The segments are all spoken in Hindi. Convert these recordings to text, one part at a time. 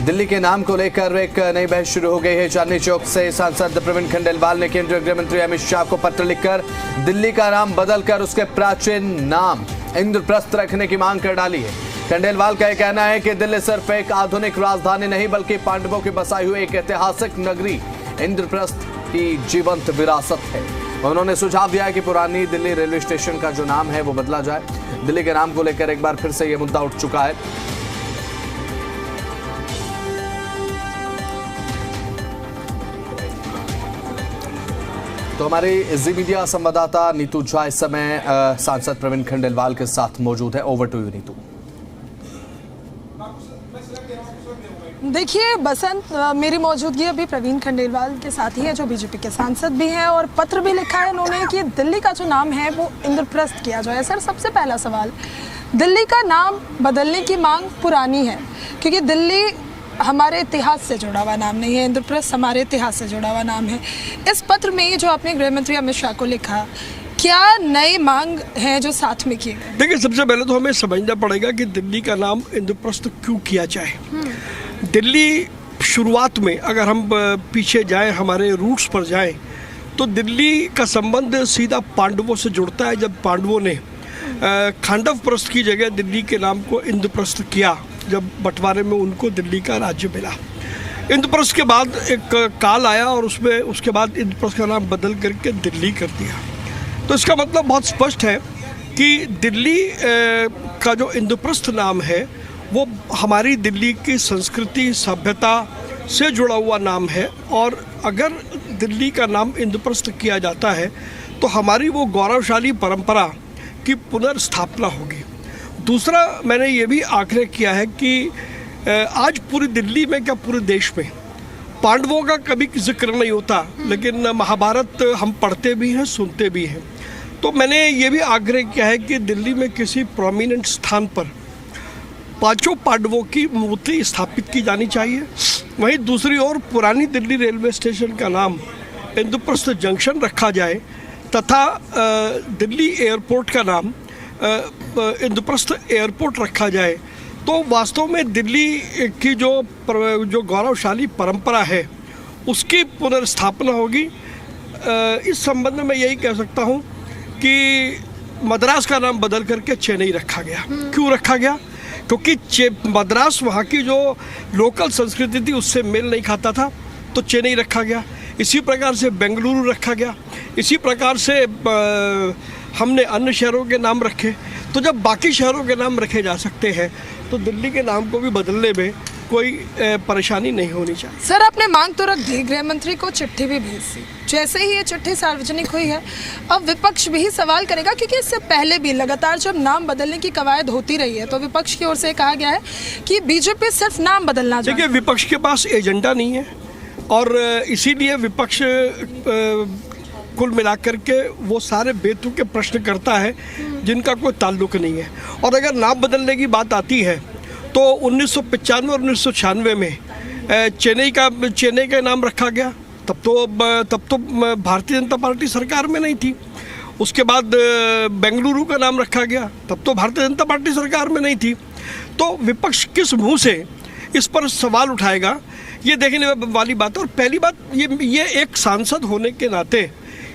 दिल्ली के नाम को लेकर एक नई बहस शुरू हो गई है। चांदनी चौक से सांसद प्रवीण खंडेलवाल ने केंद्रीय गृह मंत्री अमित शाह को पत्र लिखकर दिल्ली का नाम बदलकर उसके प्राचीन नाम इंद्रप्रस्थ रखने की मांग कर डाली है। खंडेलवाल का यह कहना है कि दिल्ली सिर्फ एक आधुनिक राजधानी नहीं बल्कि पांडवों की बसाई हुई एक ऐतिहासिक नगरी इंद्रप्रस्थ की जीवंत विरासत है। उन्होंने सुझाव दिया है कि पुरानी दिल्ली रेलवे स्टेशन का जो नाम है वो बदला जाए। दिल्ली के नाम को लेकर एक बार फिर से यह मुद्दा उठ चुका है। तो हमारी जी मीडिया संवाददाता नीतू झा इस समय सांसद प्रवीण खंडेलवाल के साथ मौजूद है। Over to you Neetu. देखिए बसंत, मेरी मौजूदगी अभी प्रवीण खंडेलवाल के साथ ही है जो बीजेपी के सांसद भी हैं और पत्र भी लिखा है इन्होंने कि दिल्ली का जो नाम है वो इंद्रप्रस्थ किया जाए। सर, सबसे पहला सवाल, दिल्ली का नाम बदलने की मांग पुरानी है क्योंकि दिल्ली हमारे इतिहास से जुड़ा हुआ नाम नहीं है, इंद्रप्रस्थ हमारे इतिहास से जुड़ा हुआ नाम है। इस पत्र में जो आपने गृह मंत्री अमित शाह को लिखा, क्या नई मांग है जो साथ में की गई? देखिए, सबसे पहले तो हमें समझना पड़ेगा कि दिल्ली का नाम इंद्रप्रस्थ क्यों किया जाए। दिल्ली शुरुआत में अगर हम पीछे जाएं, हमारे रूट्स पर जाएं, तो दिल्ली का संबंध सीधा पांडवों से जुड़ता है। जब पांडवों ने खांडव प्रस्थ की जगह दिल्ली के नाम को इंद्रप्रस्थ किया, जब बंटवारे में उनको दिल्ली का राज्य मिला। इंद्रप्रस्थ के बाद एक काल आया और उसमें उसके बाद इंद्रप्रस्थ का नाम बदल करके दिल्ली कर दिया। तो इसका मतलब बहुत स्पष्ट है कि दिल्ली का जो इंद्रप्रस्थ नाम है वो हमारी दिल्ली की संस्कृति सभ्यता से जुड़ा हुआ नाम है और अगर दिल्ली का नाम इंद्रप्रस्थ किया जाता है तो हमारी वो गौरवशाली परंपरा की पुनर्स्थापना होगी। दूसरा, मैंने ये भी आग्रह किया है कि आज पूरी दिल्ली में, क्या पूरे देश में, पांडवों का कभी जिक्र नहीं होता, लेकिन महाभारत हम पढ़ते भी हैं, सुनते भी हैं। तो मैंने ये भी आग्रह किया है कि दिल्ली में किसी प्रोमिनेंट स्थान पर पांचों पांडवों की मूर्ति स्थापित की जानी चाहिए। वहीं दूसरी ओर पुरानी दिल्ली रेलवे स्टेशन का नाम इंद्रप्रस्थ जंक्शन रखा जाए तथा दिल्ली एयरपोर्ट का नाम इंद्रप्रस्थ एयरपोर्ट रखा जाए, तो वास्तव में दिल्ली की जो गौरवशाली परंपरा है उसकी पुनर्स्थापना होगी। इस संबंध में यही कह सकता हूँ कि मद्रास का नाम बदल करके चेन्नई रखा गया। क्यों रखा गया? क्योंकि मद्रास वहाँ की जो लोकल संस्कृति थी उससे मेल नहीं खाता था, तो चेन्नई रखा गया। इसी प्रकार से बेंगलुरु रखा गया। इसी प्रकार से हमने अन्य शहरों के नाम रखे। तो जब बाकी शहरों के नाम रखे जा सकते हैं तो दिल्ली के नाम को भी बदलने में कोई परेशानी नहीं होनी चाहिए। सर, आपने मांग तो रख दी, गृह मंत्री को चिट्ठी भी भेज दी। जैसे ही ये चिट्ठी सार्वजनिक हुई है, अब विपक्ष भी सवाल करेगा क्योंकि इससे पहले भी लगातार जब नाम बदलने की कवायद होती रही है तो विपक्ष की ओर से कहा गया है कि बीजेपी सिर्फ नाम बदलना चाहती है। देखिए, विपक्ष के पास एजेंडा नहीं है और इसीलिए विपक्ष कुल मिलाकर के वो सारे बेतुके प्रश्न करता है जिनका कोई ताल्लुक नहीं है। और अगर नाम बदलने की बात आती है तो 1995 और 1996 में चेन्नई का नाम रखा गया, तब तो भारतीय जनता पार्टी सरकार में नहीं थी। उसके बाद बेंगलुरु का नाम रखा गया, तब तो भारतीय जनता पार्टी सरकार में नहीं थी। तो विपक्ष किस मुंह से इस पर सवाल उठाएगा, ये देखने वाली बात है। और पहली बात, ये एक सांसद होने के नाते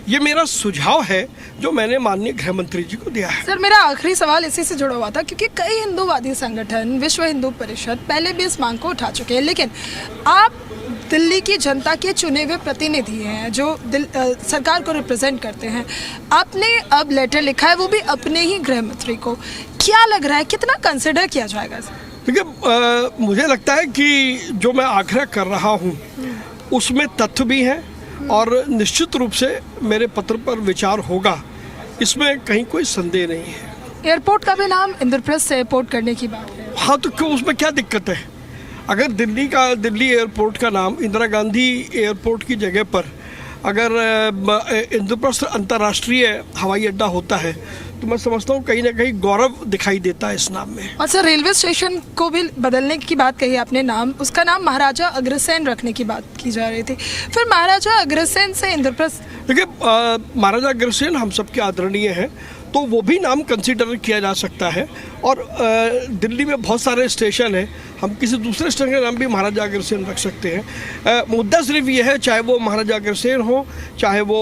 ये मेरा सुझाव है जो मैंने माननीय गृह मंत्री जी को दिया है। सर, मेरा आखिरी सवाल इसी से जुड़ा हुआ था क्योंकि कई हिंदूवादी संगठन, विश्व हिंदू परिषद पहले भी इस मांग को उठा चुके हैं, लेकिन आप दिल्ली की जनता के चुने हुए प्रतिनिधि हैं जो सरकार को रिप्रेजेंट करते हैं। आपने अब लेटर लिखा है, वो भी अपने ही गृह मंत्री को। क्या लग रहा है, कितना कंसिडर किया जाएगा? देखिए, मुझे लगता है कि जो मैं आग्रह कर रहा हूँ उसमें तथ्य भी हैं और निश्चित रूप से मेरे पत्र पर विचार होगा, इसमें कहीं कोई संदेह नहीं है। एयरपोर्ट का भी नाम इंद्रप्रस्थ एयरपोर्ट करने की बात है। हाँ, तो क्यों, उसमें क्या दिक्कत है? अगर दिल्ली एयरपोर्ट का नाम इंदिरा गांधी एयरपोर्ट की जगह पर अगर इंद्रप्रस्थ अंतर्राष्ट्रीय हवाई अड्डा होता है तो मैं समझता हूँ कहीं ना कहीं गौरव दिखाई देता है इस नाम में। और सर, रेलवे स्टेशन को भी बदलने की बात कही आपने, नाम उसका नाम महाराजा अग्रसेन रखने की बात की जा रही थी, फिर महाराजा अग्रसेन से इंद्रप्रस्थ। देखिए, महाराजा अग्रसेन हम सबके आदरणीय हैं, तो वो भी नाम कंसिडर किया जा सकता है। और दिल्ली में बहुत सारे स्टेशन हैं, हम किसी दूसरे स्टेशन का नाम भी महाराजा अग्रसेन रख सकते हैं। मुद्दा सिर्फ ये है, चाहे वो महाराजा अग्रसेन हो चाहे वो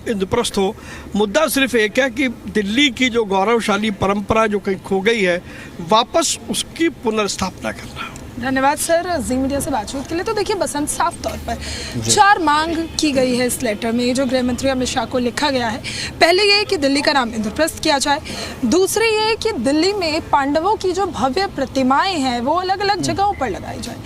इंद्रप्रस्थ हो, मुद्दा सिर्फ एक है कि दिल्ली की जो गौरवशाली परंपरा जो कहीं खो गई है, वापस उसकी पुनर्स्थापना करना। धन्यवाद सर जी मीडिया से बातचीत के लिए। तो देखिए बसंत, साफ तौर पर 4 मांग की गई है इस लेटर में जो गृह मंत्री अमित शाह को लिखा गया है। पहले ये कि दिल्ली का नाम इंद्रप्रस्थ किया जाए, दूसरी ये कि दिल्ली में पांडवों की जो भव्य प्रतिमाएं हैं वो अलग अलग जगहों पर लगाई जाए,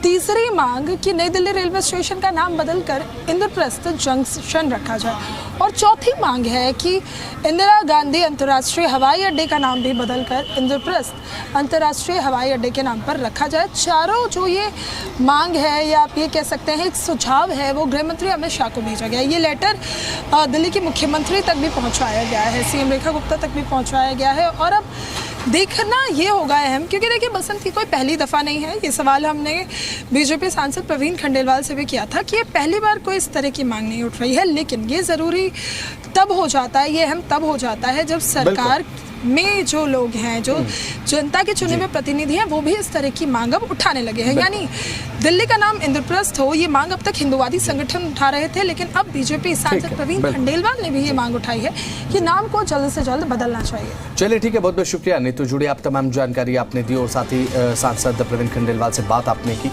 तीसरी मांग कि नई दिल्ली रेलवे स्टेशन का नाम बदलकर इंद्रप्रस्थ जंक्शन रखा जाए, और चौथी मांग है कि इंदिरा गांधी अंतर्राष्ट्रीय हवाई अड्डे का नाम भी बदलकर इंद्रप्रस्थ अंतर्राष्ट्रीय हवाई अड्डे के नाम पर रखा जाए। चारों जो ये मांग है या आप ये कह सकते हैं एक सुझाव है, वो गृह मंत्री अमित शाह को भेजा गया। ये लेटर दिल्ली के मुख्यमंत्री तक भी पहुंचाया गया है, सीएम रेखा गुप्ता तक भी पहुंचाया गया है। और अब देखना ये होगा अहम, क्योंकि देखिए बसंत की कोई पहली दफ़ा नहीं है। ये सवाल हमने बीजेपी सांसद प्रवीण खंडेलवाल से भी किया था कि ये पहली बार कोई इस तरह की मांग नहीं उठ रही है, लेकिन ये ज़रूरी तब हो जाता है, ये अहम तब हो जाता है जब सरकार में जो लोग हैं, जो जनता के चुने हुए प्रतिनिधि हैं, वो भी इस तरह की मांग अब उठाने लगे हैं। यानी दिल्ली का नाम इंद्रप्रस्थ हो, ये मांग अब तक हिंदुवादी संगठन उठा रहे थे, लेकिन अब बीजेपी सांसद प्रवीण खंडेलवाल ने भी ये मांग उठाई है कि नाम को जल्द से जल्द बदलना चाहिए। चलिए ठीक है, बहुत बहुत शुक्रिया नीतू जुड़ी, आप तमाम जानकारी आपने दी और साथ ही सांसद प्रवीण खंडेलवाल से बात आपने की।